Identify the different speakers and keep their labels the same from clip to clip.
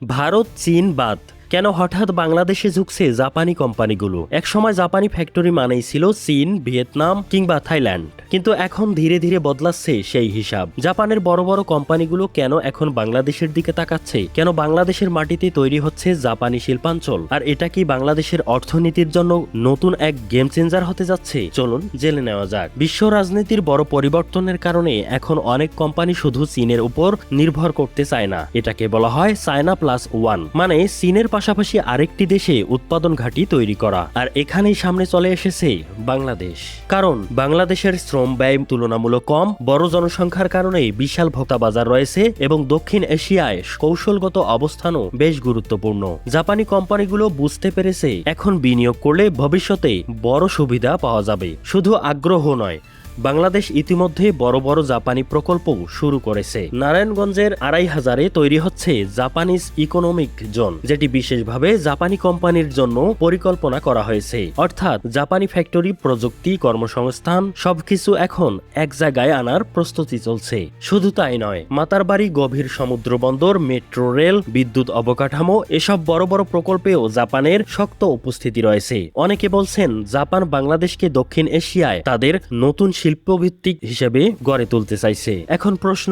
Speaker 1: ভারত চীন বাদ কেন হঠাৎ বাংলাদেশে ঝুঁকছে জাপানি কোম্পানিগুলো? একসময় জাপানি ফ্যাক্টরি মানেই ছিল চীন, ভিয়েতনাম কিংবা থাইল্যান্ড, কিন্তু এখন ধীরে ধীরে বদলাচ্ছে সেই হিসাব। জাপানের বড় বড় কোম্পানিগুলো কেন এখন বাংলাদেশের দিকে তাকাচ্ছে? কেন বাংলাদেশের মাটিতে তৈরি হচ্ছে জাপানি শিল্পাঞ্চল? আর এটা কি বাংলাদেশের অর্থনীতির জন্য নতুন এক গেম চেঞ্জার হতে যাচ্ছে? চলুন জেনে নেওয়া যাক। বিশ্ব রাজনীতির বড় পরিবর্তনের কারণে এখন অনেক কোম্পানি শুধু চীনের উপর নির্ভর করতে চায় না। এটাকে বলা হয় চায়না প্লাস ওয়ান, মানে চীনের পাশাপাশি আরেকটি দেশে উৎপাদন ঘাঁটি তৈরি করা। আর এখানেই সামনে চলে এসেছে বাংলাদেশ। কারণ বাংলাদেশের শ্রম ব্যয় তুলনামূলক কম, বড় জনসংখ্যার কারণে বিশাল ভোক্তা বাজার রয়েছে এবং দক্ষিণ এশিয়ায় কৌশলগত অবস্থানও বেশ গুরুত্বপূর্ণ। জাপানি কোম্পানিগুলো বুঝতে পেরেছে এখন বিনিয়োগ করলে ভবিষ্যতে বড় সুবিধা পাওয়া যাবে। শুধু আগ্রহ নয়, বাংলাদেশ ইতিমধ্যে বড় বড় জাপানি প্রকল্প শুরু করেছে। নারায়ণগঞ্জের ২৫০০-এ তৈরি হচ্ছে জাপানিজ ইকোনমিক জোন, যেটি বিশেষভাবে জাপানি কোম্পানির জন্য পরিকল্পনা করা হয়েছে। অর্থাৎ জাপানি ফ্যাক্টরি, প্রযুক্তি, কর্মসংস্থান সবকিছু এখন এক জায়গায় আনার প্রস্তুতি চলছে। শুধু তাই নয়, মাতারবাড়ি গভীর সমুদ্র বন্দর, মেট্রো রেল, বিদ্যুৎ অবকাঠামো, এসব বড় বড় প্রকল্পেও জাপানের শক্ত উপস্থিতি রয়েছে। অনেকে বলছেন জাপান বাংলাদেশকে দক্ষিণ এশিয়ায় তাদের নতুন শিল্পভিত্তিক হিসেবে গড়ে তুলতে চাইছে। এখন প্রশ্ন,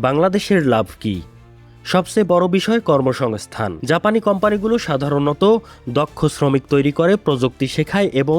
Speaker 1: বাংলাদেশের লাভ কি? সবচেয়ে বড় বিষয় কর্মসংস্থান। জাপানি কোম্পানিগুলো সাধারণত দক্ষ শ্রমিক তৈরি করে, প্রযুক্তি শেখায় এবং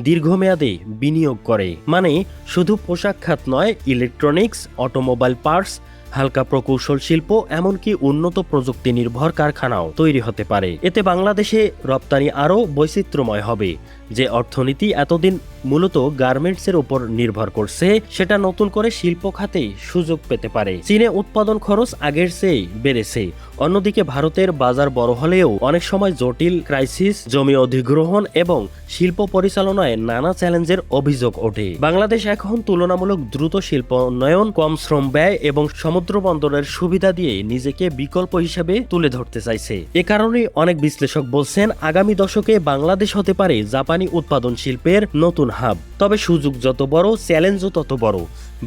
Speaker 1: দীর্ঘমেয়াদে বিনিয়োগ করে। মানে শুধু পোশাক খাত নয়, ইলেকট্রনিক্স, অটোমোবাইল পার্টস, হালকা প্রকৌশল শিল্প, এমনকি উন্নত প্রযুক্তি নির্ভর কারখানাও তৈরি হতে পারে। এতে বাংলাদেশে রপ্তানি আরও বৈচিত্র্যময় হবে। যে অর্থনীতি এতদিন মূলত গার্মেন্টসের উপর নির্ভর করছে, সেটা নতুন করে শিল্প খাতে সুযোগ পেতে পারে। চীনে উৎপাদন খরচ আগের চেয়ে বেড়েছে। অন্যদিকে ভারতের বাজার বড় হলেও অনেক সময় জটিল ক্রাইসিস, জমি অধিগ্রহণ এবং শিল্প পরিচালনায় নানা চ্যালেঞ্জের অভিযোগ ওঠে। বাংলাদেশ এখন তুলনামূলক দ্রুত শিল্প উন্নয়ন, কম শ্রম ব্যয় এবং সমুদ্র বন্দরের সুবিধা দিয়ে নিজেকে বিকল্প হিসেবে তুলে ধরতে চাইছে। এ কারণেই অনেক বিশ্লেষক বলছেন আগামী দশকে বাংলাদেশ হতে পারে জাপানি উৎপাদন শিল্পের নতুন হাব। তবে সুযোগ যত বড়, চ্যালেঞ্জও তত বড়।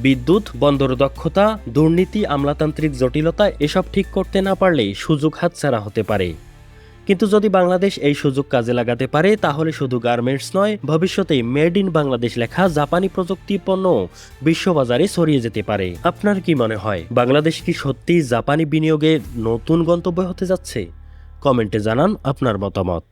Speaker 1: বিদ্যুৎ, বন্দর দক্ষতা, দুর্নীতি, আমলাতান্ত্রিক জটিলতা, এসব ঠিক করতে না পারলে সুযোগ হাতছাড়া হতে পারে। কিন্তু যদি বাংলাদেশ এই সুযোগ কাজে লাগাতে পারে, তাহলে শুধু গার্মেন্টস নয়, ভবিষ্যতে মেড ইন বাংলাদেশ লেখা জাপানি প্রযুক্তি পণ্য বিশ্ববাজারে ছড়িয়ে যেতে পারে। আপনার কি মনে হয়, বাংলাদেশ কি সত্যিই জাপানি বিনিয়োগে নতুন গন্তব্য হতে যাচ্ছে? কমেন্টে জানান আপনার মতামত।